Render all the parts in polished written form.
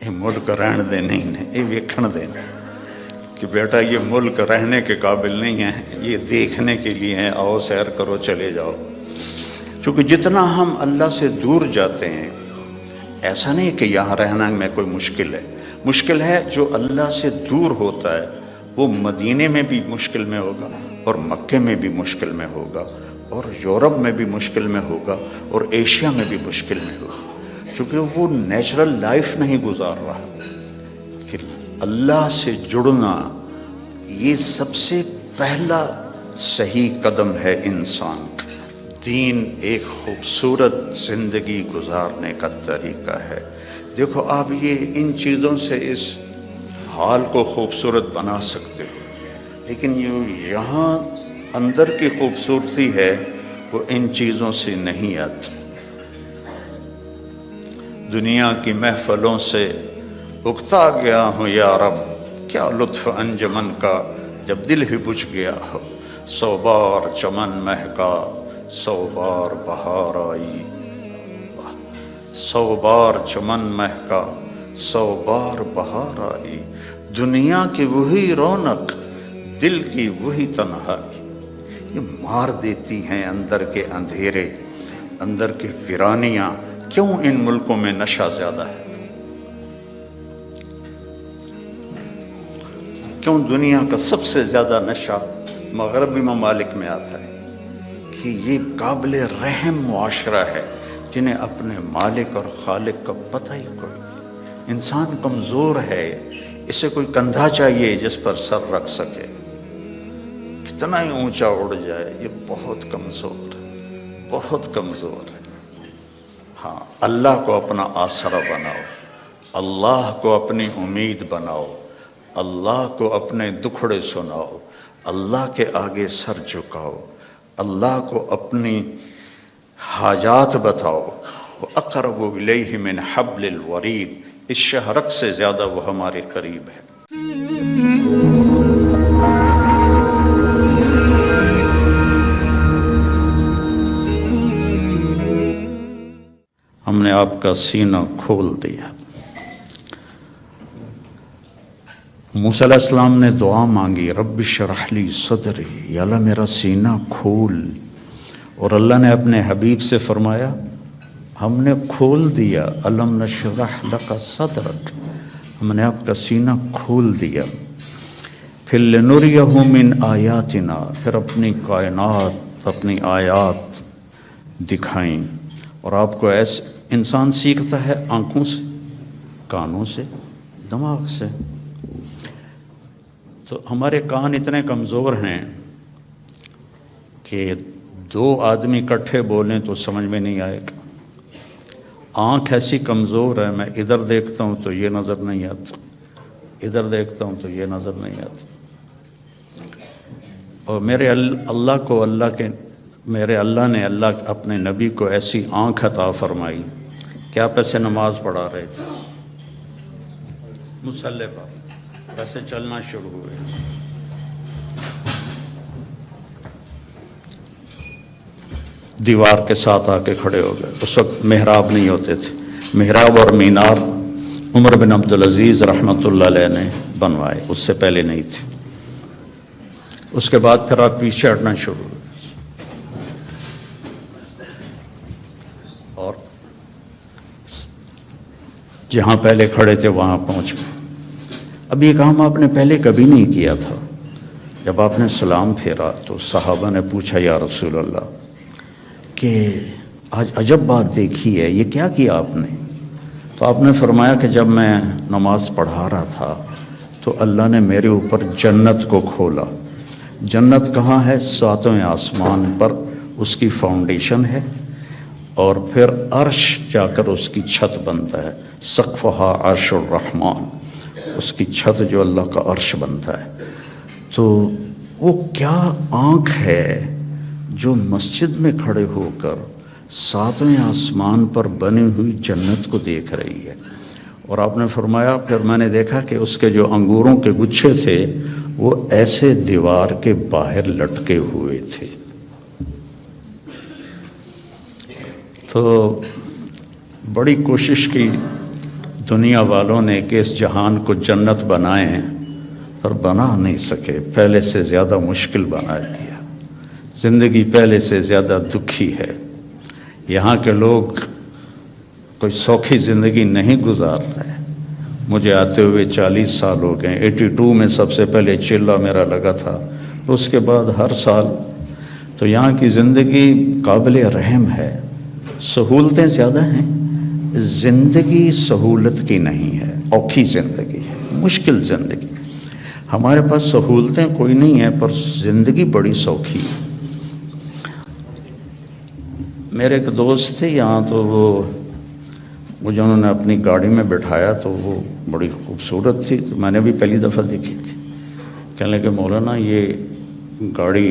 یہ ملک رہن دے نہیں ہے، یہ ویکھن دے کہ بیٹا یہ ملک رہنے کے قابل نہیں ہے، یہ دیکھنے کے لیے ہیں، آؤ سیر کرو چلے جاؤ۔ چونکہ جتنا ہم اللہ سے دور جاتے ہیں، ایسا نہیں کہ یہاں رہنا میں کوئی مشکل ہے، مشکل ہے جو اللہ سے دور ہوتا ہے وہ مدینے میں بھی مشکل میں ہوگا، اور مکے میں بھی مشکل میں ہوگا، اور یورپ میں بھی مشکل میں ہوگا، اور ایشیا میں بھی مشکل میں ہوگا، چونکہ وہ نیچرل لائف نہیں گزار رہا۔ کہ اللہ سے جڑنا یہ سب سے پہلا صحیح قدم ہے انسان کا۔ دین ایک خوبصورت زندگی گزارنے کا طریقہ ہے۔ دیکھو آپ یہ ان چیزوں سے اس حال کو خوبصورت بنا سکتے ہو، لیکن یہاں اندر کی خوبصورتی ہے وہ ان چیزوں سے نہیں آتی۔ دنیا کی محفلوں سے اکتا گیا ہوں یا رب، کیا لطف انجمن کا جب دل ہی بجھ گیا ہو۔ 100 بار چمن مہکا 100 بار بہار آئی، 100 بار چمن مہکا 100 بار بہار آئی، دنیا کی وہی رونق دل کی وہی تنہائی۔ یہ مار دیتی ہیں اندر کے اندھیرے، اندر کی ویرانیاں۔ کیوں ان ملکوں میں نشہ زیادہ ہے؟ کیوں دنیا کا سب سے زیادہ نشہ مغربی ممالک میں آتا ہے؟ کہ یہ قابل رحم معاشرہ ہے جنہیں اپنے مالک اور خالق کا پتہ ہی کوئی۔ انسان کمزور ہے، اسے کوئی کندھا چاہیے جس پر سر رکھ سکے، کتنا ہی اونچا اڑ جائے، یہ بہت کمزور ہے، بہت کمزور ہے۔ ہاں، اللہ کو اپنا آسرا بناؤ، اللہ کو اپنی امید بناؤ، اللہ کو اپنے دکھڑے سناؤ، اللہ کے آگے سر جھکاؤ، اللہ کو اپنی حاجات بتاؤ۔ وَأَقْرَبُ إِلَيْهِ مِنْ حَبْلِ الْوَرِيدِ، اس شہرک سے زیادہ وہ ہمارے قریب ہے۔ ہم نے آپ کا سینہ کھول دیا۔ موسیٰ علیہ السلام نے دعا مانگی، رب اشرح لی صدری، یا اللہ میرا سینہ کھول، اور اللہ نے اپنے حبیب سے فرمایا ہم نے کھول دیا، الم نشرح لک صدرک، ہم نے آپ کا سینہ کھول دیا۔ پھر لنریہ من آیاتنا، پھر اپنی کائنات، اپنی آیات دکھائیں۔ اور آپ کو ایسے انسان سیکھتا ہے آنکھوں سے، کانوں سے، دماغ سے۔ تو ہمارے کان اتنے کمزور ہیں کہ 2 آدمی اکٹھے بولیں تو سمجھ میں نہیں آئے گا۔ آنکھ ایسی کمزور ہے، میں ادھر دیکھتا ہوں تو یہ نظر نہیں آتا، ادھر دیکھتا ہوں تو یہ نظر نہیں آتا۔ اور میرے اللہ نے اپنے نبی کو ایسی آنکھ عطا فرمائی کہ آپ ایسے نماز پڑھا رہے تھے مصلی پر، ویسے چلنا شروع ہوئے، دیوار کے ساتھ آ کے کھڑے ہو گئے۔ اس وقت محراب نہیں ہوتے تھے، محراب اور مینار عمر بن عبدالعزیز رحمۃ اللہ علیہ نے بنوائے، اس سے پہلے نہیں تھے۔ اس کے بعد پھر آپ پیچھے ہٹنا شروع ہوئے، اور جہاں پہلے کھڑے تھے وہاں پہنچ گئے۔ اب یہ کام آپ نے پہلے کبھی نہیں کیا تھا۔ جب آپ نے سلام پھیرا تو صحابہ نے پوچھا یا رسول اللہ کہ آج عجب بات دیکھی ہے، یہ کیا کیا آپ نے؟ تو آپ نے فرمایا کہ جب میں نماز پڑھا رہا تھا تو اللہ نے میرے اوپر جنت کو کھولا۔ جنت کہاں ہے؟ 7ویں آسمان پر اس کی فاؤنڈیشن ہے، اور پھر عرش جا کر اس کی چھت بنتا ہے، سقفہا عرش الرحمن، اس کی چھت جو اللہ کا عرش بنتا ہے۔ تو وہ کیا آنکھ ہے جو مسجد میں کھڑے ہو کر 7ویں آسمان پر بنی ہوئی جنت کو دیکھ رہی ہے۔ اور آپ نے فرمایا پھر میں نے دیکھا کہ اس کے جو انگوروں کے گچھے تھے وہ ایسے دیوار کے باہر لٹکے ہوئے تھے۔ تو بڑی کوشش کی دنیا والوں نے کہ اس جہان کو جنت بنائیں پر بنا نہیں سکے، پہلے سے زیادہ مشکل بنا دیا، زندگی پہلے سے زیادہ دکھی ہے۔ یہاں کے لوگ کوئی سوکھی زندگی نہیں گزار رہے۔ مجھے آتے ہوئے 40 سال ہو گئے، 82 میں سب سے پہلے چلہ میرا لگا تھا، اس کے بعد ہر سال۔ تو یہاں کی زندگی قابل رحم ہے، سہولتیں زیادہ ہیں، زندگی سہولت کی نہیں ہے، اوکھی زندگی ہے، مشکل زندگی۔ ہمارے پاس سہولتیں کوئی نہیں ہیں پر زندگی بڑی سوکھی ہے۔ میرے ایک دوست تھے یہاں، تو وہ مجھے انہوں نے اپنی گاڑی میں بٹھایا، تو وہ بڑی خوبصورت تھی، تو میں نے بھی پہلی دفعہ دیکھی تھی۔ کہنے لگے مولانا یہ گاڑی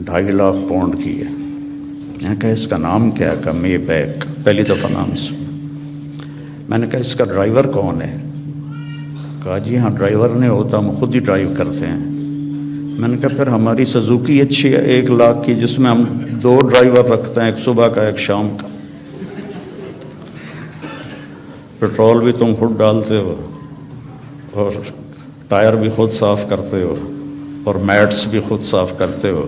2.5 لاکھ پاؤنڈ کی ہے۔ میں نے کہا اس کا نام کیا ہے؟ کہ مے بیک، پہلی دفعہ نام سنا۔ میں نے کہا اس کا ڈرائیور کون ہے؟ کہا جی ہاں ڈرائیور نہیں ہوتا، ہم خود ہی ڈرائیو کرتے ہیں۔ میں نے کہا پھر ہماری سزوکی اچھی ہے 1 لاکھ کی، جس میں ہم 2 ڈرائیور رکھتے ہیں، ایک صبح کا ایک شام کا، پیٹرول بھی تم خود ڈالتے ہو اور ٹائر بھی خود صاف کرتے ہو اور میٹس بھی خود صاف کرتے ہو۔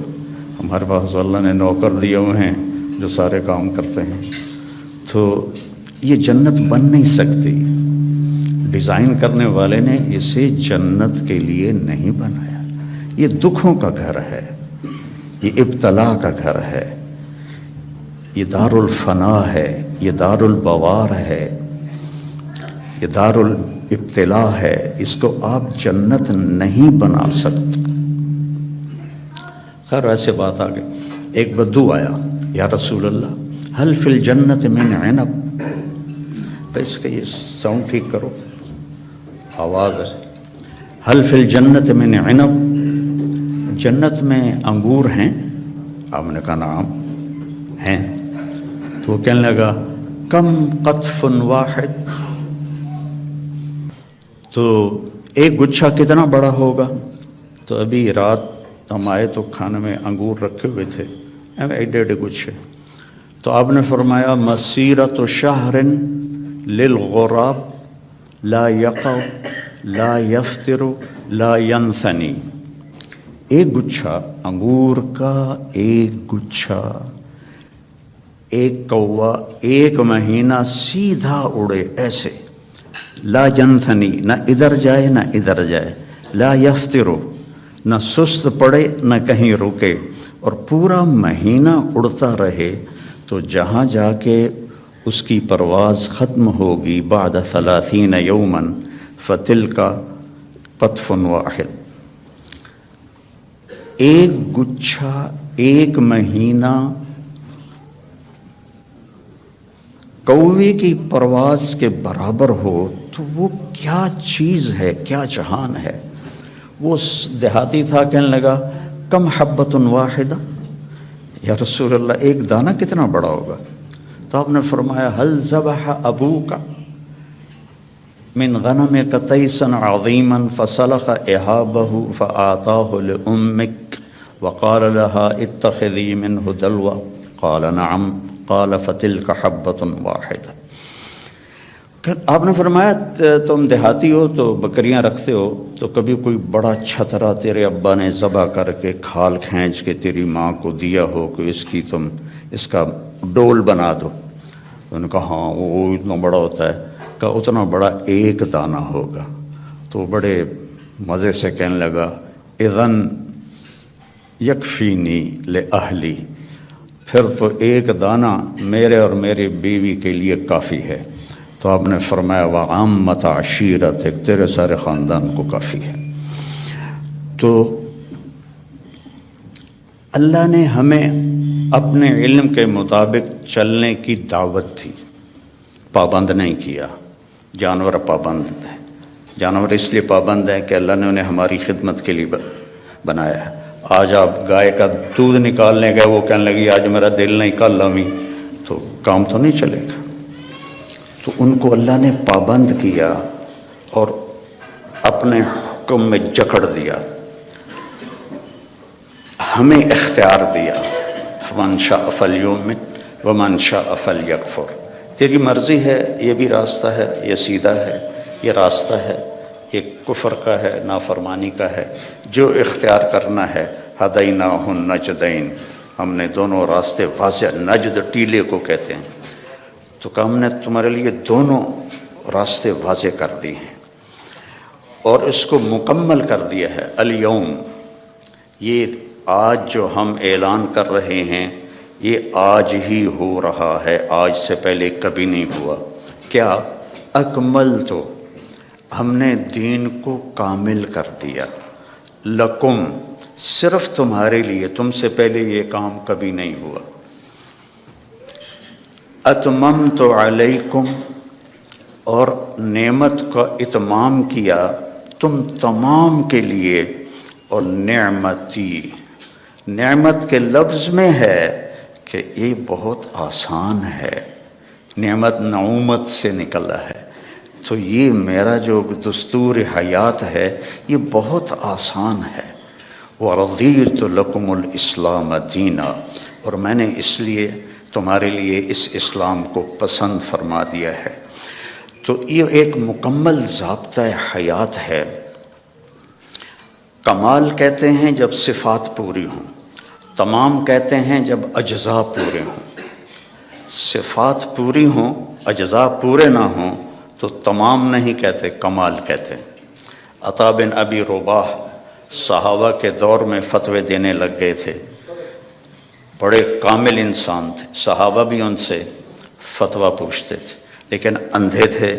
ہمارے پاس اللہ نے نوکر دیے ہوئے ہیں جو سارے کام کرتے ہیں۔ تو یہ جنت بن نہیں سکتی، ڈیزائن کرنے والے نے اسے جنت کے لیے نہیں بنایا۔ یہ دکھوں کا گھر ہے، یہ ابتلا کا گھر ہے، یہ دار الفنا ہے، یہ دار البوار ہے، یہ دار الابتلا ہے۔ اس کو آپ جنت نہیں بنا سکتے۔ خیر ایسے بات آگے، ایک بدو آیا، یا رسول اللہ حل فی الجنت من عنب، اس کا یہ ساؤنڈ ٹھیک کرو، آواز ہے، حل فی الجنت من عنب، جنت میں انگور ہیں؟ آپ نے کہا نعم ہیں۔ تو وہ کہنے لگا کم قطف واحد، تو ایک گچھا کتنا بڑا ہوگا؟ تو ابھی رات ہم آئے تو کھانے میں انگور رکھے ہوئے تھے، ایڈے گچھے۔ تو آپ نے فرمایا مسیرۃ شہر للغراب لا یقع لا یفتر لا ینثنی، ایک گچھا انگور کا، ایک گچھا، ایک کوا 1 مہینہ سیدھا اڑے ایسے، لا ینثنی، نہ ادھر جائے نہ ادھر جائے، لا یفتر، نہ سست پڑے نہ کہیں رکے، اور پورا مہینہ اڑتا رہے، تو جہاں جا کے اس کی پرواز ختم ہوگی بعد 30 یوما فتلک قطف واحد، ایک گچھا 1 مہینہ کوے کی پرواز کے برابر ہو تو وہ کیا چیز ہے، کیا جہان ہے۔ وہ دیہاتی تھا، کہنے لگا کم حبۃ واحدہ، یا رسول اللہ ایک دانہ کتنا بڑا ہوگا؟ تو آپ نے فرمایا حل ذبح ابوک من غنمک تیسا عظیما فسلخ احابہ فآتاہ لأمک وقال لها اتخذی منہ دلوا، قال نعم، قال فتلک حبۃ واحدہ۔ آپ نے فرمایا تم دیہاتی ہو تو بکریاں رکھتے ہو، تو کبھی کوئی بڑا چھترا تیرے ابا نے ذبح کر کے کھال کھینچ کے تیری ماں کو دیا ہو کہ اس کا ڈول بنا دو؟ انہوں نے کہا ہاں وہ اتنا بڑا ہوتا ہے۔ کہا اتنا بڑا ایک دانہ ہوگا۔ تو بڑے مزے سے کہنے لگا اذن یکفینی لأہلی، پھر تو ایک دانہ میرے اور میری بیوی کے لیے کافی ہے۔ تو آپ نے فرمایا وعامۃ عشیرتک، تیرے سارے خاندان کو کافی ہے۔ تو اللہ نے ہمیں اپنے علم کے مطابق چلنے کی دعوت دی، پابند نہیں کیا۔ جانور پابند ہیں، جانور اس لیے پابند ہیں کہ اللہ نے انہیں ہماری خدمت کے لیے بنایا ہے۔ آج آپ گائے کا دودھ نکالنے گئے، وہ کہنے لگی آج میرا دل نہیں، کل امی، تو کام تو نہیں چلے گا۔ تو ان کو اللہ نے پابند کیا اور اپنے حکم میں جکڑ دیا، ہمیں اختیار دیا، فمن شاء فلیؤمن ومن شاء فلیکفر، تیری مرضی ہے، یہ بھی راستہ ہے، یہ سیدھا ہے، یہ راستہ ہے، یہ کفر کا ہے، نافرمانی کا ہے، جو اختیار کرنا ہے۔ ہدیناہ النجدین، ہم نے دونوں راستے واضح، نجد ٹیلے کو کہتے ہیں، تو کہ ہم نے تمہارے لیے دونوں راستے واضح کر دی ہیں اور اس کو مکمل کر دیا ہے۔ الیوم، یہ آج جو ہم اعلان کر رہے ہیں یہ آج ہی ہو رہا ہے، آج سے پہلے کبھی نہیں ہوا۔ کیا؟ اکمل، تو ہم نے دین کو کامل کر دیا، لکم، صرف تمہارے لیے، تم سے پہلے یہ کام کبھی نہیں ہوا۔ اتممت علیکم، اور نعمت کا اتمام کیا تم تمام کے لیے، اور نعمتی، نعمت کے لفظ میں ہے کہ یہ بہت آسان ہے، نعمت نعومت سے نکلا ہے، تو یہ میرا جو دستور حیات ہے یہ بہت آسان ہے۔ وَرَضِيتُ لَكُمُ الْإِسْلَامَ دِينًا، اور میں نے اس لیے تمہارے لیے اس اسلام کو پسند فرما دیا ہے۔ تو یہ ایک مکمل ضابطہ حیات ہے۔ کمال کہتے ہیں جب صفات پوری ہوں، تمام کہتے ہیں جب اجزاء پورے ہوں۔ صفات پوری ہوں، اجزاء پورے نہ ہوں تو تمام نہیں کہتے، کمال کہتے ہیں۔ عطا بن ابی رباح صحابہ کے دور میں فتوے دینے لگ گئے تھے، بڑے کامل انسان تھے، صحابہ بھی ان سے فتویٰ پوچھتے تھے، لیکن اندھے تھے،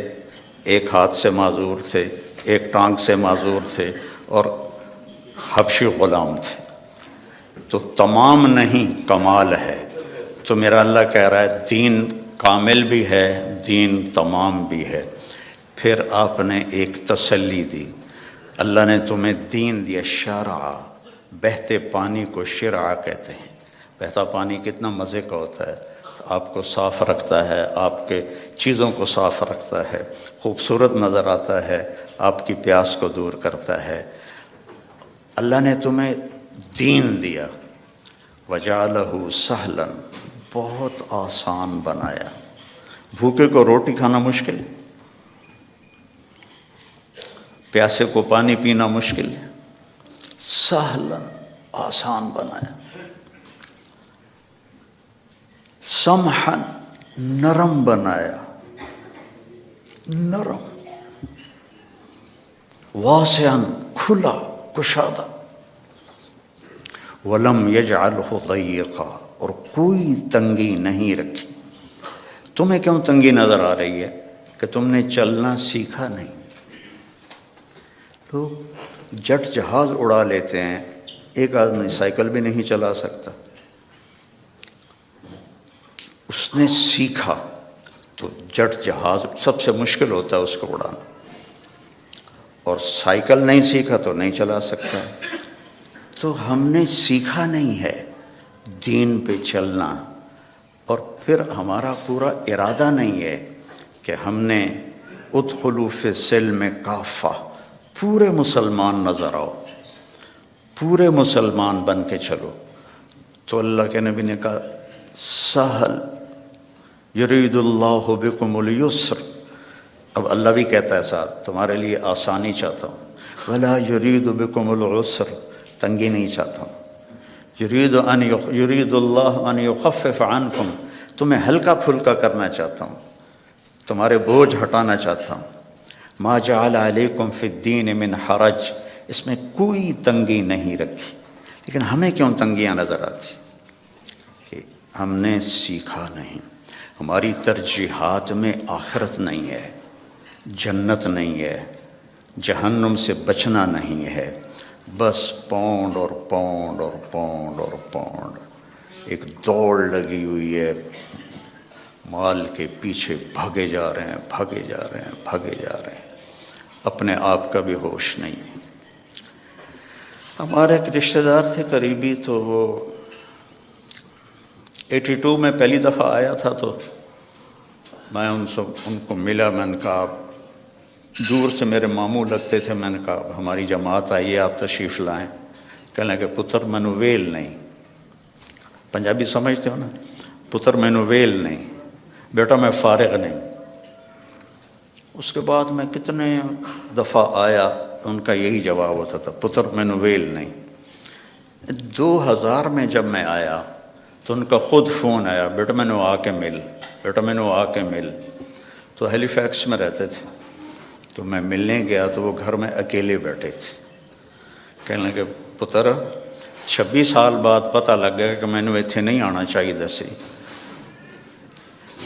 ایک ہاتھ سے معذور تھے، ایک ٹانگ سے معذور تھے، اور حبشی غلام تھے، تو تمام نہیں کمال ہے۔ تو میرا اللہ کہہ رہا ہے دین کامل بھی ہے، دین تمام بھی ہے۔ پھر آپ نے ایک تسلی دی، اللہ نے تمہیں دین دیا، شرع، بہتے پانی کو شرع کہتے ہیں۔ بہتا پانی کتنا مزے کا ہوتا ہے، آپ کو صاف رکھتا ہے، آپ کے چیزوں کو صاف رکھتا ہے، خوبصورت نظر آتا ہے، آپ کی پیاس کو دور کرتا ہے۔ اللہ نے تمہیں دین دیا، وجعلہ سہلا، بہت آسان بنایا۔ بھوکے کو روٹی کھانا مشکل ہے، پیاسے کو پانی پینا مشکل ہے، سہلا، آسان بنایا۔ سمحا، نرم بنایا، نرم، واسعا، کھلا، کشادہ، ولم یجعلہ ضیقا، اور کوئی تنگی نہیں رکھی۔ تمہیں کیوں تنگی نظر آ رہی ہے؟ کہ تم نے چلنا سیکھا نہیں۔ لوگ جٹ جہاز اڑا لیتے ہیں، ایک آدمی سائیکل بھی نہیں چلا سکتا۔ اس نے سیکھا تو جٹ جہاز سب سے مشکل ہوتا ہے اس کو اڑانا، اور سائیکل نہیں سیکھا تو نہیں چلا سکتا۔ تو ہم نے سیکھا نہیں ہے دین پہ چلنا، اور پھر ہمارا پورا ارادہ نہیں ہے کہ ہم نے ادخلوا فی السلم کافہ، پورے مسلمان نظر آؤ، پورے مسلمان بن کے چلو۔ تو اللہ کے نبی نے کہا سہل، یرید اللہ بکم الیسر، اب اللہ بھی کہتا ہے ساتھ تمہارے لیے آسانی چاہتا ہوں، ولا یرید بکم العسر، تنگی نہیں چاہتا ہوں، یرید اللہ ان یخفف عنکم، تمہیں ہلکا پھلکا کرنا چاہتا ہوں، تمہارے بوجھ ہٹانا چاہتا ہوں۔ ما جعل علیکم فی الدین من حرج، اس میں کوئی تنگی نہیں رکھی۔ لیکن ہمیں کیوں تنگیاں نظر آتی؟ کہ ہم نے سیکھا نہیں، ہماری ترجیحات میں آخرت نہیں ہے، جنت نہیں ہے، جہنم سے بچنا نہیں ہے، بس پاؤنڈ اور پاؤنڈ اور پاؤنڈ اور پاؤنڈ، ایک دوڑ لگی ہوئی ہے، مال کے پیچھے بھاگے جا رہے ہیں، بھاگے جا رہے ہیں، بھاگے جا رہے ہیں، اپنے آپ کا بھی ہوش نہیں ہے۔ ہمارے ایک رشتہ دار تھے قریبی، تو وہ 82 میں پہلی دفعہ آیا تھا، تو میں ان کو ملا، میں نے کہا دور سے میرے ماموں لگتے تھے، میں نے کہا ہماری جماعت آئی ہے، آپ تشریف لائیں۔ کہنے لگے پتر مینوں ویل نہیں، پنجابی سمجھتے ہو نا، پتر مینوں ویل نہیں، بیٹا میں فارغ نہیں. اس کے بعد میں کتنے دفعہ آیا، ان کا یہی جواب ہوتا تھا، پتر مینوں ویل نہیں. 2000 میں جب میں آیا تو ان کا خود فون آیا، بیٹا مینوں آ کے مل، بیٹا مینوں آ کے مل. تو ہیلی فیکس میں رہتے تھے، تو میں ملنے گیا تو وہ گھر میں اکیلے بیٹھے تھے. کہنے لگے پتر 26 سال بعد پتہ لگ گیا کہ مینوں ایتھے نہیں آنا چاہیے سی.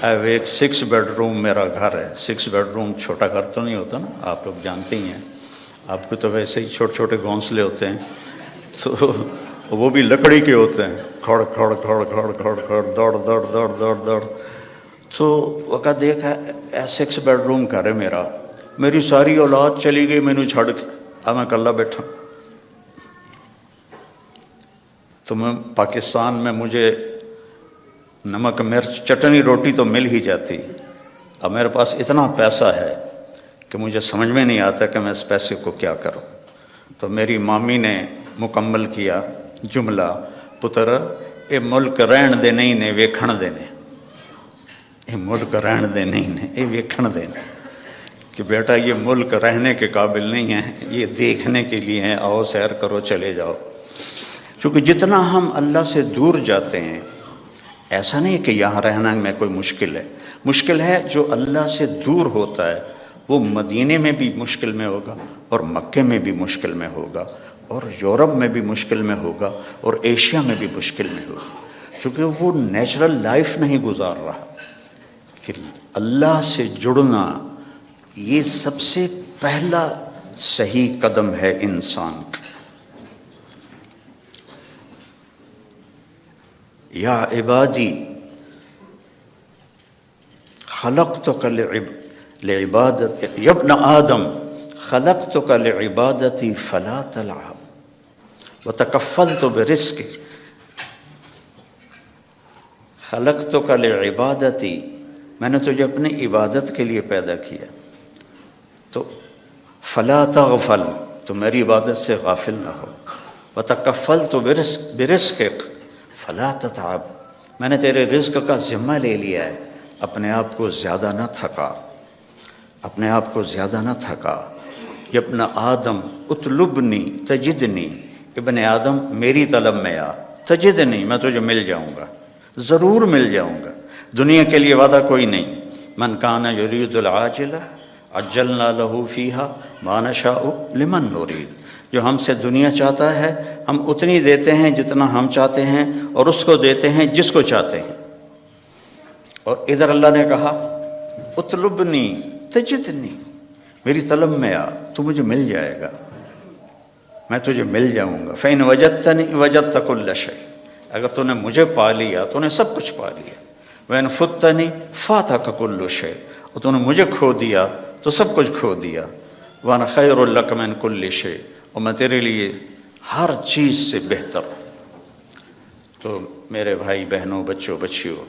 ایک 6 بیڈ روم میرا گھر ہے. 6 بیڈ روم چھوٹا گھر تو نہیں ہوتا نا، آپ لوگ جانتے ہی ہیں. آپ کو تو ویسے ہی چھوٹے چھوٹے گھونسلے ہوتے ہیں، تو وہ بھی لکڑی کے ہوتے ہیں. کھڑ کھڑ کھڑ کھڑ کھڑ کھڑ دوڑ دوڑ دوڑ دوڑ دوڑ. تو وقت دیکھا 6 بیڈ روم گھر ہے میرا، میری ساری اولاد چلی گئی مینوں چھڑ کے، اب میں کلا بیٹھا. تو میں پاکستان میں مجھے نمک مرچ چٹنی روٹی تو مل ہی جاتی. اب میرے پاس اتنا پیسہ ہے کہ مجھے سمجھ میں نہیں آتا کہ میں اس پیسے کو کیا کروں. تو میری مامی نے مکمل کیا جملہ، پتر یہ ملک رہن دے نہیں نے ویکھن دے نے. یہ ملک رہن دے نہیں نے، یہ ویکھن دے نے. کہ بیٹا یہ ملک رہنے کے قابل نہیں ہے، یہ دیکھنے کے لیے ہیں، آؤ سیر کرو چلے جاؤ. چونکہ جتنا ہم اللہ سے دور جاتے ہیں، ایسا نہیں کہ یہاں رہنا میں کوئی مشکل ہے. مشکل ہے جو اللہ سے دور ہوتا ہے، وہ مدینے میں بھی مشکل میں ہوگا، اور مکے میں بھی مشکل میں ہوگا، اور یورپ میں بھی مشکل میں ہوگا، اور ایشیا میں بھی مشکل میں ہوگا. چونکہ وہ نیچرل لائف نہیں گزار رہا. کہ اللہ سے جڑنا یہ سب سے پہلا صحیح قدم ہے انسان کا. یا عبادی خلقتک لعبادت، یا ابن آدم خلقتک لعبادتی فلا تلعب وتکفلت برزقک. خلقتک لعبادتی، میں نے تجھے اپنی عبادت کے لیے پیدا کیا، تو فلا تغفل، تو میری عبادت سے غافل نہ ہو. وتکفلت برزقک فلا تتعب، میں نے تیرے رزق کا ذمہ لے لیا ہے، اپنے آپ کو زیادہ نہ تھکا، اپنے آپ کو زیادہ نہ تھکا. یا ابن آدم اطلبنی تجدنی، ابن آدم میری طلب میں آ، تجدنی میں تجھے مل جاؤں گا، ضرور مل جاؤں گا. دنیا کے لیے وعدہ کوئی نہیں. من کان یرید العاجلہ عجلنا لہ فیہا ما نشاء لمن نرید. جو ہم سے دنیا چاہتا ہے ہم اتنی دیتے ہیں جتنا ہم چاہتے ہیں، اور اس کو دیتے ہیں جس کو چاہتے ہیں. اور ادھر اللہ نے کہا اطلبنی تجدنی، میری طلب میں آ، تو مجھے مل جائے گا، میں تجھے مل جاؤں گا. فإن وجدتنی وجدت کل شیء، اگر تو نے مجھے پا لیا تو نے سب کچھ پا لیا. وإن فتنی فاتک کل شیء، اور تو نے مجھے کھو دیا تو سب کچھ کھو دیا. وأنا خیر لک من کل شیء، اور میں تیرے لیے ہر چیز سے بہتر ہوں. تو میرے بھائی بہنوں، بچوں بچیوں،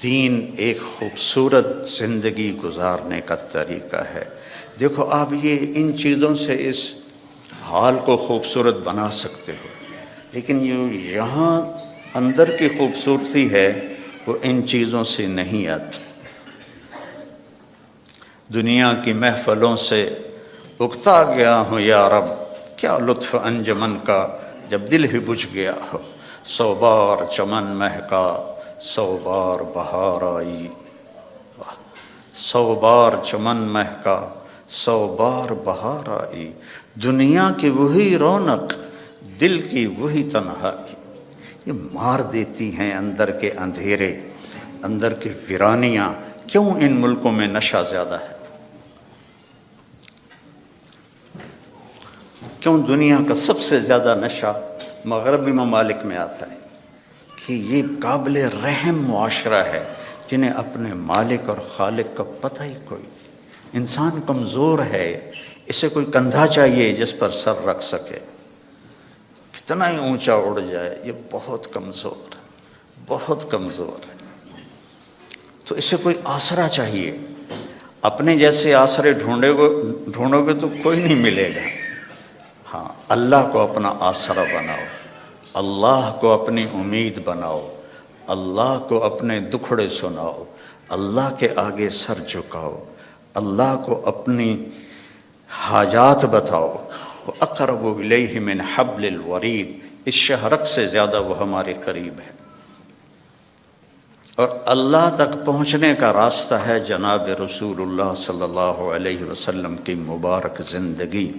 دین ایک خوبصورت زندگی گزارنے کا طریقہ ہے. دیکھو آپ یہ ان چیزوں سے اس حال کو خوبصورت بنا سکتے ہو، لیکن یہاں اندر کی خوبصورتی ہے وہ ان چیزوں سے نہیں آتی. دنیا کی محفلوں سے اکتا گیا ہوں یا رب، کیا لطف انجمن کا جب دل ہی بجھ گیا ہو. 100 بار چمن مہکا 100 بار بہار آئی، 100 بار چمن مہکا 100 بار بہار آئی. دنیا کی وہی رونق، دل کی وہی تنہائی، یہ مار دیتی ہیں اندر کے اندھیرے، اندر کی ویرانیاں. کیوں ان ملکوں میں نشہ زیادہ ہے؟ کیوں دنیا کا سب سے زیادہ نشہ مغربی ممالک میں آتا ہے؟ کہ یہ قابل رحم معاشرہ ہے جنہیں اپنے مالک اور خالق کا پتہ ہی کوئی. انسان کمزور ہے، اسے کوئی کندھا چاہیے جس پر سر رکھ سکے. کتنا ہی اونچا اڑ جائے یہ بہت کمزور ہے، بہت کمزور ہے. تو اسے کوئی آسرا چاہیے. اپنے جیسے آسرے ڈھونڈو گے تو کوئی نہیں ملے گا. ہاں، اللہ کو اپنا آسرا بناؤ، اللہ کو اپنی امید بناؤ، اللہ کو اپنے دکھڑے سناؤ، اللہ کے آگے سر جھکاؤ، اللہ کو اپنی حاجات بتاؤ۔ وَأَقْرَبُ إِلَيْهِ مِنْ حَبْلِ الْوَرِيدِ، اس شہرک سے زیادہ وہ ہمارے قریب ہے۔ اور اللہ تک پہنچنے کا راستہ ہے جناب رسول اللہ صلی اللہ علیہ وسلم کی مبارک زندگی،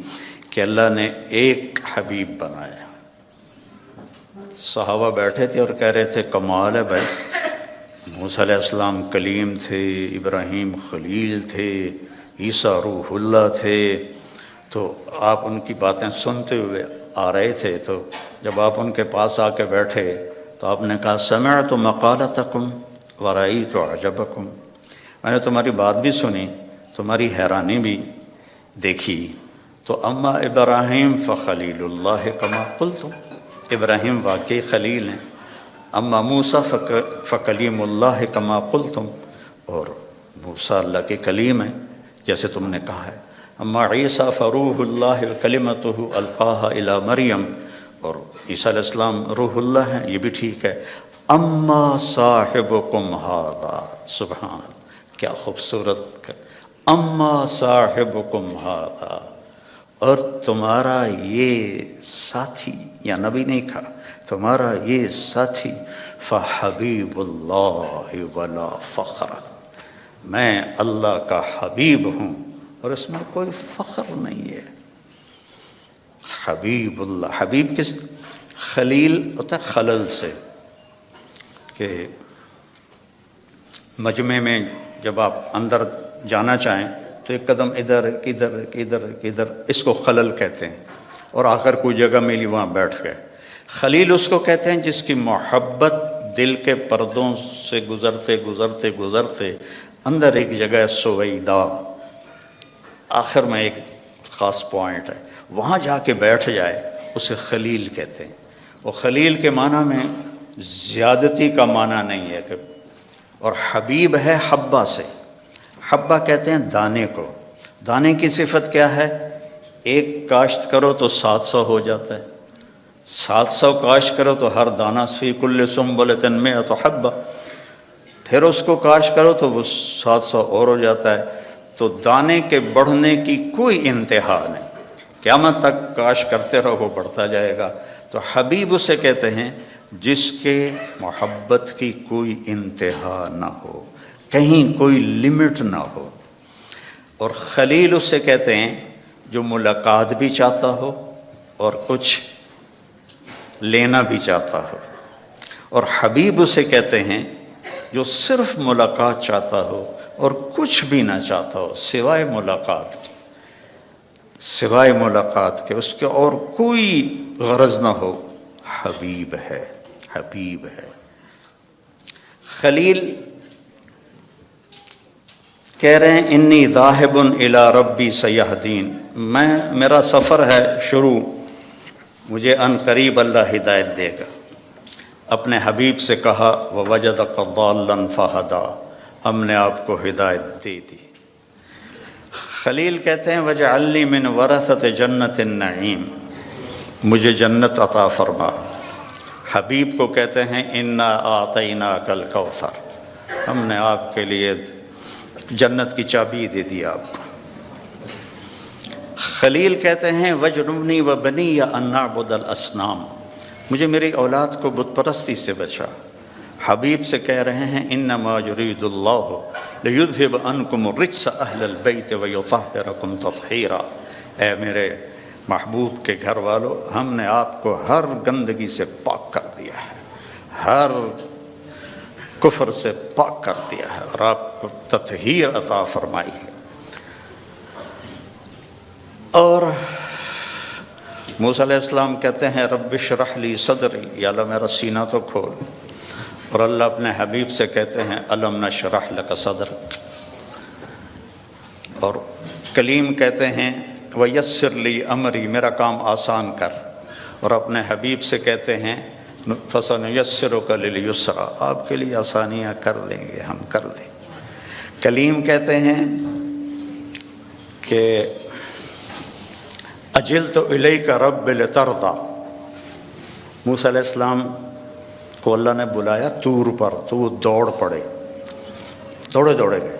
کہ اللہ نے ایک حبیب بنایا۔ صحابہ بیٹھے تھے اور کہہ رہے تھے کمال ہے بھائی، موسیٰ علیہ السلام کلیم تھے، ابراہیم خلیل تھے، عیسیٰ روح اللہ تھے، تو آپ ان کی باتیں سنتے ہوئے آ رہے تھے، تو جب آپ ان کے پاس آ کے بیٹھے تو آپ نے کہا سمعت مقالتکم ورأیت عجبکم، میں نے تمہاری بات بھی سنی، تمہاری حیرانی بھی دیکھی۔ تو اما ابراہیم فخلیل اللہ کما قلتم، ابراہیم واقعی خلیل ہیں۔ اما موسیٰ فکلیم اللہ کما قلتم، اور موسیٰ اللہ کے کلیم ہیں جیسے تم نے کہا ہے۔ اما عیسیٰ فروح اللہ کلمتہ القاها الی مریم، اور عیسیٰ علیہ السلام روح اللہ ہیں، یہ بھی ٹھیک ہے۔ اما صاحبکم ھذا، سبحان اللہ، کیا خوبصورت، اما صاحبکم ھذا، اور تمہارا یہ ساتھی، یا نبی نہیں کہا، تمہارا یہ ساتھی فحبیب اللہ ولا فخر، میں اللہ کا حبیب ہوں اور اس میں کوئی فخر نہیں ہے۔ حبیب اللہ، حبیب کس، خلیل ہوتا ہے خلل سے، کہ مجمع میں جب آپ اندر جانا چاہیں تو ایک قدم ادھر ادھر ادھر ادھر، اس کو خلل کہتے ہیں، اور آخر کوئی جگہ ملی وہاں بیٹھ گئے۔ خلیل اس کو کہتے ہیں جس کی محبت دل کے پردوں سے گزرتے گزرتے گزرتے اندر ایک جگہ سویدہ، آخر میں ایک خاص پوائنٹ ہے، وہاں جا کے بیٹھ جائے، اسے خلیل کہتے ہیں۔ وہ خلیل کے معنی میں زیادتی کا معنی نہیں ہے، اور حبیب ہے حبہ سے، حبہ کہتے ہیں دانے کو۔ دانے کی صفت کیا ہے؟ ایک کاشت کرو تو 700 ہو جاتا ہے، 700 کاشت کرو تو ہر دانہ فی کل سنبلۃ مئۃ حبہ، پھر اس کو کاشت کرو تو وہ 700 اور ہو جاتا ہے۔ تو دانے کے بڑھنے کی کوئی انتہا نہیں، قیامت تک کاشت کرتے رہو وہ بڑھتا جائے گا۔ تو حبیب اسے کہتے ہیں جس کے محبت کی کوئی انتہا نہ ہو، کہیں کوئی لمٹ نہ ہو۔ اور خلیل اسے کہتے ہیں جو ملاقات بھی چاہتا ہو اور کچھ لینا بھی چاہتا ہو، اور حبیب اسے کہتے ہیں جو صرف ملاقات چاہتا ہو اور کچھ بھی نہ چاہتا ہو سوائے ملاقات کے، سوائے ملاقات کے، اس کے اور کوئی غرض نہ ہو، حبیب ہے، حبیب ہے۔ خلیل کہہ رہے ہیں انی ذاہب الی ربی سیہدین، میرا سفر ہے شروع، مجھے ان قریب اللہ ہدایت دے گا۔ اپنے حبیب سے کہا ووجدک ضالا فہدی، ہم نے آپ کو ہدایت دے دی۔ خلیل کہتے ہیں وجعلنی من ورثۃ جنت النعیم، مجھے جنت عطا فرما۔ حبیب کو کہتے ہیں انا اعطیناک الکوثر، ہم نے آپ کے لیے جنت کی چابی دے دی آپ کو۔ خلیل کہتے ہیں وجنبنی وبنی ان نعبد الاصنام، مجھے میری اولاد کو بت پرستی سے بچا۔ حبیب سے کہہ رہے ہیں انما یرید اللہ لیذھب عنکم الرجس اہل البیت ویطہرکم تطہیرا، اے میرے محبوب کے گھر والو، ہم نے آپ کو ہر گندگی سے پاک کر دیا ہے، ہر کفر سے پاک کر دیا ہے، اور آپ کو تطہیر عطا فرمائی ہے۔ اور موسیٰ علیہ السلام کہتے ہیں رب اشرح لی صدری، یا اللہ میرا سینہ تو کھول، اور اللہ اپنے حبیب سے کہتے ہیں الم نشرح لک صدرک۔ اور کلیم کہتے ہیں ویسر لی امری، میرا کام آسان کر، اور اپنے حبیب سے کہتے ہیں فسنیسرک للیسرا، آپ کے لیے آسانیاں کر دیں گے، ہم کر دیں۔ کلیم کہتے ہیں کہ اجلت الیک رب لترضی، موسیٰ علیہ السلام کو اللہ نے بلایا طور پر تو وہ دوڑ پڑے، دوڑے دوڑے گئے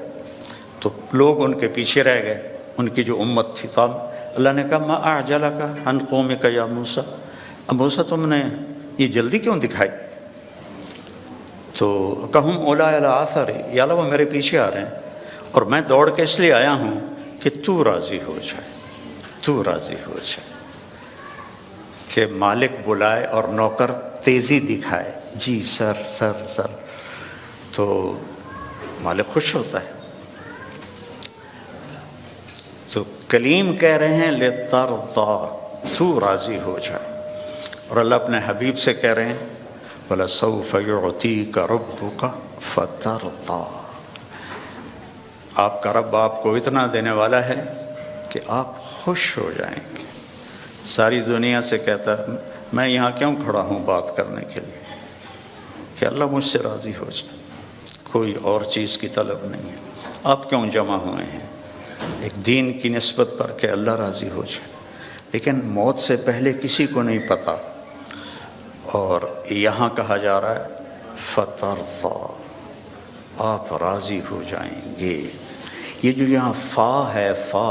تو لوگ ان کے پیچھے رہ گئے، ان کی جو امت تھی. تو اللہ نے کہا ما اعجلک عن قومک یا موسیٰ، اب موسیٰ تم نے یہ جلدی کیوں دکھائی؟ تو کہم اولیٰ علی آثاری، یا اللہ وہ میرے پیچھے آ رہے ہیں اور میں دوڑ کے اس لیے آیا ہوں کہ تو راضی ہو جائے، تو راضی ہو جائے، کہ مالک بلائے اور نوکر تیزی دکھائے، جی سر سر سر، تو مالک خوش ہوتا ہے. تو کلیم کہہ رہے ہیں لِتَرْضَىٰ، تو راضی ہو جائے. اور اللہ اپنے حبیب سے کہہ رہے ہیں وَلَسَوْفَ يُعْطِيكَ رَبُّكَ فَتَرْضَىٰ، آپ کا رب آپ کو اتنا دینے والا ہے کہ آپ خوش ہو جائیں گے. ساری دنیا سے کہتا ہے میں یہاں کیوں کھڑا ہوں بات کرنے کے لیے، کہ اللہ مجھ سے راضی ہو جائے، کوئی اور چیز کی طلب نہیں ہے. آپ کیوں جمع ہوئے ہیں؟ ایک دین کی نسبت پر کہ اللہ راضی ہو جائے. لیکن موت سے پہلے کسی کو نہیں پتہ، اور یہاں کہا جا رہا ہے فَتَرْضَىٰ، آپ راضی ہو جائیں گے. یہ جو یہاں فا ہے، فا،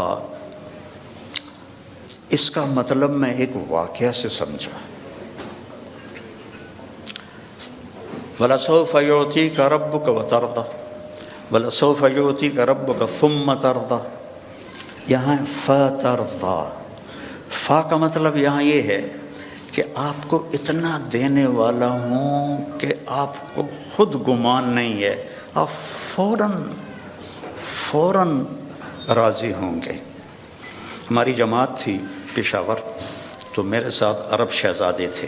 اس کا مطلب میں ایک واقعہ سے سمجھا. وَلَسَوْفَ يُعْطِيكَ رَبُّكَ وَتَرْضَىٰ، وَلَسَوْفَ يُعْطِيكَ رَبُّكَ ثُمَّ تَرْضَىٰ. یہاں فَتَرْضَىٰ، فا کا مطلب یہاں یہ ہے کہ آپ کو اتنا دینے والا ہوں کہ آپ کو خود گمان نہیں ہے، آپ فوراً راضی ہوں گے. ہماری جماعت تھی پشاور، تو میرے ساتھ عرب شہزادے تھے.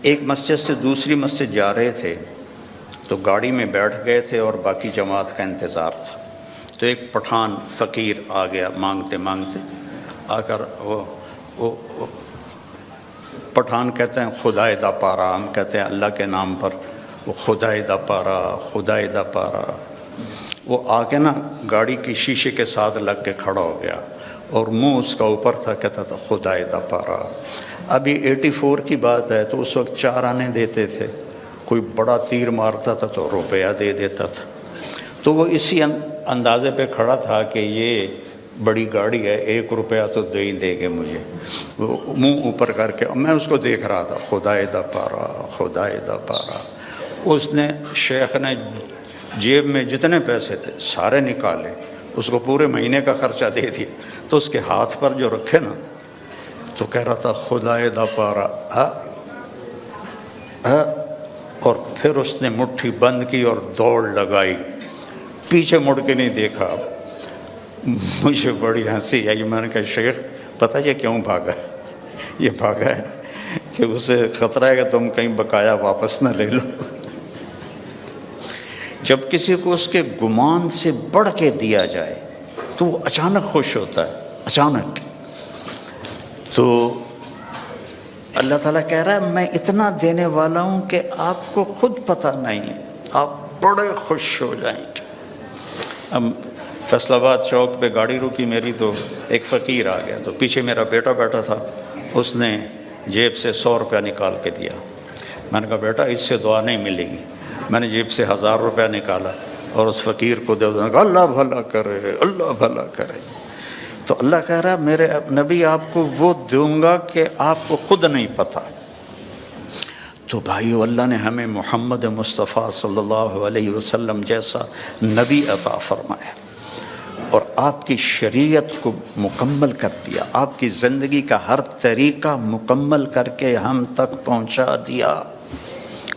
ایک مسجد سے دوسری مسجد جا رہے تھے تو گاڑی میں بیٹھ گئے تھے اور باقی جماعت کا انتظار تھا. تو ایک پٹھان فقیر آ گیا مانگتے مانگتے، آ کر وہ پٹھان کہتے ہیں خدائے دا پارا، ہم کہتے ہیں اللہ کے نام پر، وہ خدائے دا پارا، خدائے دا پارا. وہ آ کے نا گاڑی کی شیشے کے ساتھ لگ کے کھڑا ہو گیا اور منہ اس کا اوپر تھا، کہتا تھا خدائے دا پارا. ابھی 84 کی بات ہے، تو اس وقت 4 آنے دیتے تھے، کوئی بڑا تیر مارتا تھا تو روپیہ دے دیتا تھا. تو وہ اسی اندازے پہ کھڑا تھا کہ یہ بڑی گاڑی ہے، 1 روپیہ تو دے ہی دے گے مجھے. وہ منہ اوپر کر کے میں اس کو دیکھ رہا تھا، خدائے دا پارا، خدائے دا پارا. اس نے، شیخ نے جیب میں جتنے پیسے تھے سارے نکالے، اس کو پورے مہینے کا خرچہ دے دیا. تو اس کے ہاتھ پر جو رکھے نا، تو کہہ رہا تھا خدائے دا پارا، اور پھر اس نے مٹھی بند کی اور دوڑ لگائی، پیچھے مڑ کے نہیں دیکھا. مجھے بڑی ہنسی آئی. میں نے کہا شیخ پتہ یہ کیوں بھاگا؟ یہ بھاگا ہے کہ اسے خطرہ ہے کہ تم کہیں بقایا واپس نہ لے لو. جب کسی کو اس کے گمان سے بڑھ کے دیا جائے تو وہ اچانک خوش ہوتا ہے، اچانک. تو اللہ تعالیٰ کہہ رہا ہے میں اتنا دینے والا ہوں کہ آپ کو خود پتہ نہیں ہے، آپ بڑے خوش ہو جائیں گے. اب فیصل آباد چوک پہ گاڑی رکی میری، تو ایک فقیر آ گیا، تو پیچھے میرا بیٹا بیٹھا تھا. اس نے جیب سے 100 روپیہ نکال کے دیا. میں نے کہا بیٹا اس سے دعا نہیں ملے گی. میں نے جیب سے 1000 روپیہ نکالا اور اس فقیر کو دے دیا. اللہ بھلا کرے، اللہ بھلا کرے. تو اللہ کہہ رہا ہے میرے نبی آپ کو وہ دوں گا کہ آپ کو خود نہیں پتہ. تو بھائیو، اللہ نے ہمیں محمد مصطفیٰ صلی اللہ علیہ وسلم جیسا نبی عطا فرمایا اور آپ کی شریعت کو مکمل کر دیا، آپ کی زندگی کا ہر طریقہ مکمل کر کے ہم تک پہنچا دیا.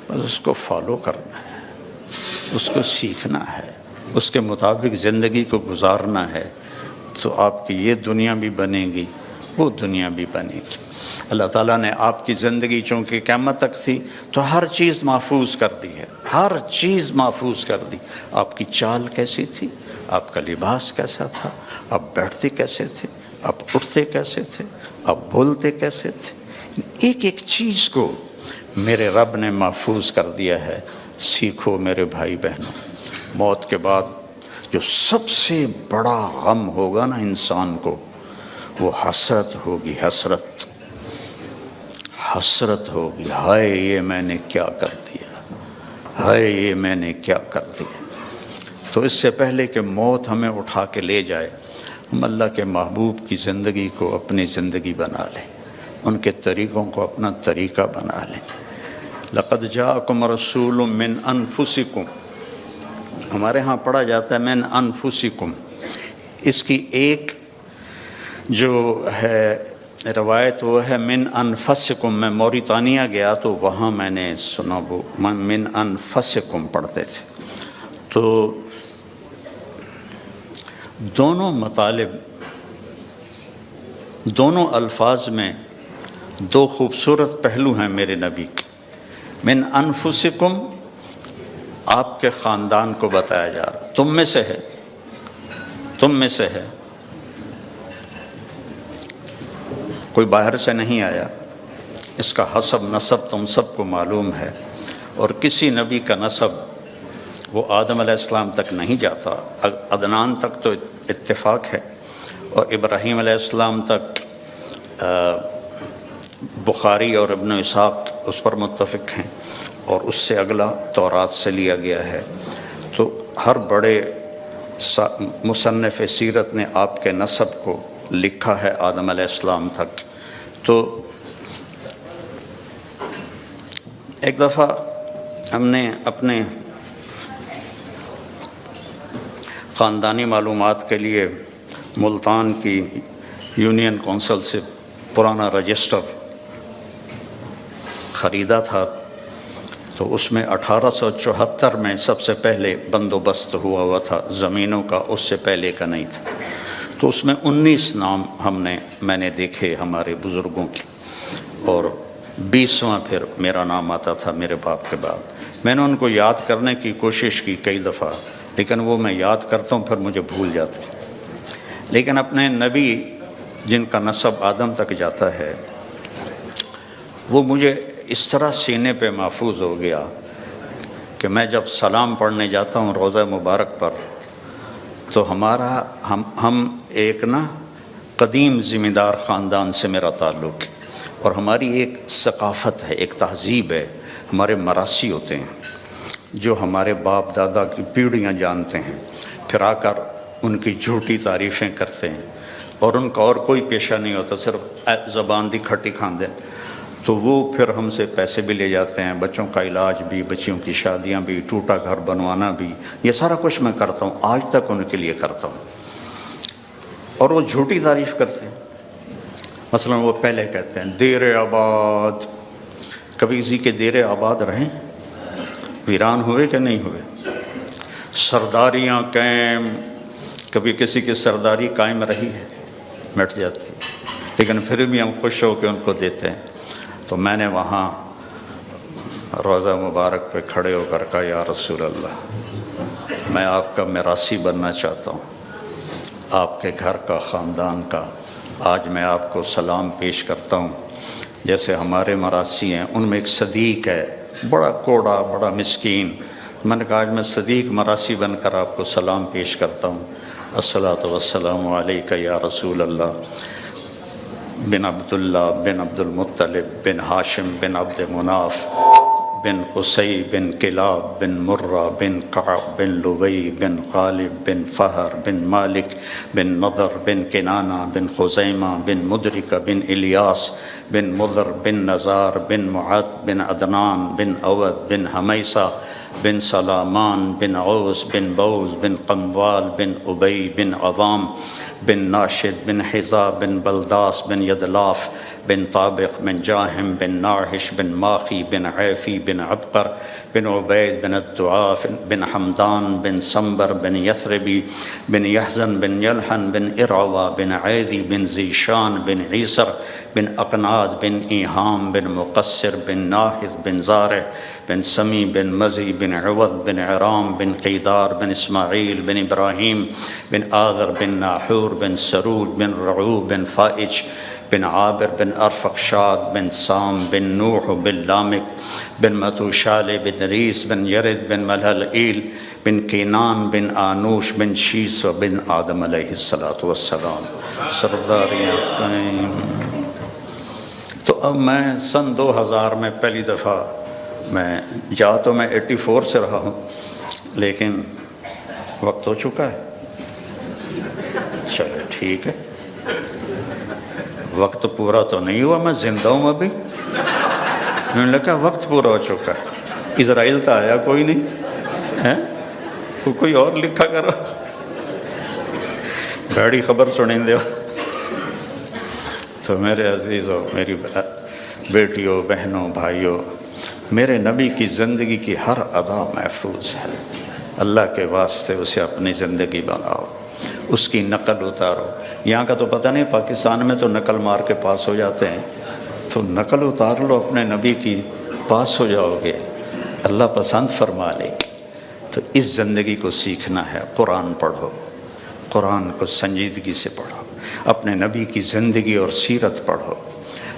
بس اس کو فالو کرنا ہے، اس کو سیکھنا ہے، اس کے مطابق زندگی کو گزارنا ہے، تو آپ کی یہ دنیا بھی بنے گی، وہ دنیا بھی بنے گی. اللہ تعالیٰ نے آپ کی زندگی چونکہ قیامت تک تھی تو ہر چیز محفوظ کر دی ہے، ہر چیز محفوظ کر دی. آپ کی چال کیسی تھی، آپ کا لباس کیسا تھا، آپ بیٹھتے کیسے تھے، آپ اٹھتے کیسے تھے، آپ بولتے کیسے تھے، ایک ایک چیز کو میرے رب نے محفوظ کر دیا ہے. سیکھو میرے بھائی بہنوں، موت کے بعد جو سب سے بڑا غم ہوگا نا انسان کو، وہ حسرت ہوگی. حسرت ہوگی، ہائے یہ میں نے کیا کر دیا، ہائے یہ میں نے کیا کر دیا۔ تو اس سے پہلے کہ موت ہمیں اٹھا کے لے جائے، ہم اللہ کے محبوب کی زندگی کو اپنی زندگی بنا لیں، ان کے طریقوں کو اپنا طریقہ بنا لیں۔ لقد جاءکم رسول من انفسکم، ہمارے ہاں پڑھا جاتا ہے من انفسکم، اس کی ایک جو ہے روایت وہ ہے من انفسکم۔ میں موریتانیہ گیا تو وہاں میں نے سنا وہ من انفسکم پڑھتے تھے۔ تو دونوں مطالب، دونوں الفاظ میں دو خوبصورت پہلو ہیں میرے نبی کے۔ من انفسکم آپ کے خاندان کو بتایا جا رہا، تم میں سے ہے، تم میں سے ہے، کوئی باہر سے نہیں آیا، اس کا حسب نسب تم سب کو معلوم ہے، اور کسی نبی کا نسب وہ آدم علیہ السلام تک نہیں جاتا، عدنان تک تو اتفاق ہے، اور ابراہیم علیہ السلام تک بخاری اور ابن اسحاق اس پر متفق ہیں، اور اس سے اگلا تورات سے لیا گیا ہے۔ تو ہر بڑے مصنف سیرت نے آپ کے نسب کو لکھا ہے آدم علیہ السلام تک۔ تو ایک دفعہ ہم نے اپنے خاندانی معلومات کے لیے ملتان کی یونین کونسل سے پرانا رجسٹر خریدا تھا، تو اس میں 1874 میں سب سے پہلے بندوبست ہوا تھا زمینوں کا، اس سے پہلے کا نہیں تھا۔ تو اس میں 19 نام میں نے دیکھے ہمارے بزرگوں کی، اور 20واں پھر میرا نام آتا تھا میرے باپ کے بعد۔ میں نے ان کو یاد کرنے کی کوشش کی کئی دفعہ، لیکن وہ میں یاد کرتا ہوں پھر مجھے بھول جاتے۔ لیکن اپنے نبی جن کا نسب آدم تک جاتا ہے، وہ مجھے اس طرح سینے پہ محفوظ ہو گیا کہ میں جب سلام پڑھنے جاتا ہوں روضہ مبارک پر، تو ہم ایک قدیم ذمہ دار خاندان سے میرا تعلق ہے، اور ہماری ایک ثقافت ہے، ایک تہذیب ہے، ہمارے مراثی ہوتے ہیں جو ہمارے باپ دادا کی پیڑھیاں جانتے ہیں، پھر آ کر ان کی جھوٹی تعریفیں کرتے ہیں، اور ان کا اور کوئی پیشہ نہیں ہوتا، صرف زبان دی کھٹی کھاندے۔ تو وہ پھر ہم سے پیسے بھی لے جاتے ہیں، بچوں کا علاج بھی، بچیوں کی شادیاں بھی، ٹوٹا گھر بنوانا بھی، یہ سارا کچھ میں کرتا ہوں، آج تک ان کے لیے کرتا ہوں، اور وہ جھوٹی تعریف کرتے ہیں۔ مثلا وہ پہلے کہتے ہیں دیر آباد، کبھی کسی کے دیر آباد رہیں؟ ویران ہوئے کہ نہیں ہوئے؟ سرداریاں قائم، کبھی کسی کی سرداری قائم رہی ہے؟ مٹ جاتی ہے، لیکن پھر بھی ہم خوش ہو کے ان کو دیتے ہیں۔ تو میں نے وہاں روضہ مبارک پہ کھڑے ہو کر کہا یا رسول اللہ، میں آپ کا میراثی بننا چاہتا ہوں، آپ کے گھر کا، خاندان کا۔ آج میں آپ کو سلام پیش کرتا ہوں، جیسے ہمارے مراثی ہیں، ان میں ایک صدیق ہے، بڑا کوڑا، بڑا مسکین۔ میں نے کہا آج میں صدیق مراثی بن کر آپ کو سلام پیش کرتا ہوں، الصلاۃ والسلام علیک یا رسول اللہ، بن عبداللہ بن عبد المطلب بن ہاشم بن عبد مناف بن قصی بن کلاب بن مرہ بن کعب بن لبی بن غالب بن فہر بن مالک بن نضر بن کنانہ بن خزیمہ بن مدرکہ بن الیاس بن مضر بن نزار بن معد بن عدنان بن اود بن حمیسہ بن سلامان بن عوس بن بوز بن قموال بن ابی بن عوام بن ناشد بن حذا بن بلداس بن یدلاف بن طابق بن جاہم بن ناحش بن ماخی بن عیفی بن عبقر بن عبید بن الدعاف بن حمدان بن سمبر بن یثربی بن یحزن بن یلحن بن ارعوا بن عیدی بن زیشان بن عیسر بن اقناد بن ایہام بن مقصر بن ناحذ بن زارع بن سمی بن مزی بن عوض بن عرام بن قیدار بن اسماعیل بن ابراہیم بن آذر بن ناحور بن سرود بن رعوب بن فائج بن عابر بن ارفقشاد بن سام بن نوح بن لامک بن متوشال بن ریس بن یرد بن ملحلئیل بن کینان بن آنوش بن شیس و بن آدم علیہ السلام۔ سرداریاں قائم۔ تو اب میں سن 2000 میں پہلی دفعہ میں جا تو میں 84 سے رہا ہوں، لیکن وقت ہو چکا ہے. چلو ٹھیک ہے، وقت پورا تو نہیں ہوا، میں زندہ ہوں ابھی. انہوں نے کہا وقت پورا ہو چکا ہے. اسرائیل تو آیا کوئی نہیں ہے، کوئی اور لکھا کرو. گاڑی خبر سنیں دے. تو میرے عزیزوں، میری بیٹیوں، بہنوں، بھائیوں، میرے نبی کی زندگی کی ہر ادا محفوظ ہے. اللہ کے واسطے اسے اپنی زندگی بناؤ، اس کی نقل اتارو. یہاں کا تو پتہ نہیں، پاکستان میں تو نقل مار کے پاس ہو جاتے ہیں، تو نقل اتار لو اپنے نبی کی، پاس ہو جاؤ گے، اللہ پسند فرما لے. تو اس زندگی کو سیکھنا ہے. قرآن پڑھو، قرآن کو سنجیدگی سے پڑھو، اپنے نبی کی زندگی اور سیرت پڑھو،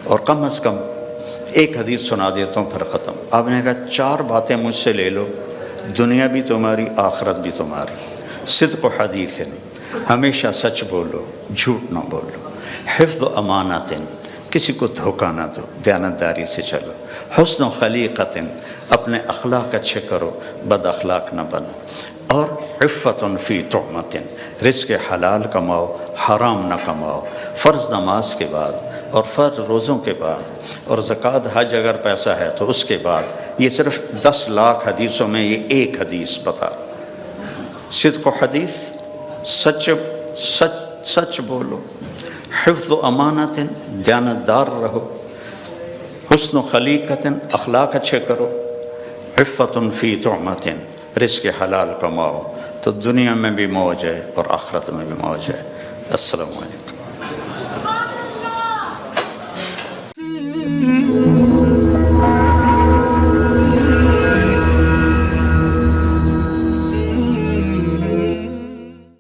اور کم از کم ایک حدیث سنا دیتا ہوں پھر ختم. آپ نے کہا 4 باتیں مجھ سے لے لو، دنیا بھی تمہاری، آخرت بھی تمہاری. صدق و حدیث، ہمیشہ سچ بولو، جھوٹ نہ بولو. حفظ و امانت، کسی کو دھوکہ نہ دو، دیانتداری سے چلو. حسن و خلیقت، اپنے اخلاق اچھے کرو، بد اخلاق نہ بنو. اور عفت فی طعمت، رزق حلال کماؤ، حرام نہ کماؤ. فرض نماز کے بعد، اور فرض روزوں کے بعد، اور زکوٰۃ حج اگر پیسہ ہے تو اس کے بعد. یہ صرف 10 لاکھ حدیثوں میں یہ ایک حدیث بتا. صدق و حدیث، سچ بولو. حفظ و امانت، دیانتدار رہو. حسن و خلیقت، اخلاق اچھے کرو. عفت فی طعمت، رزق حلال کماؤ، تو دنیا میں بھی موج ہے اور آخرت میں بھی موج ہے. السلام علیکم.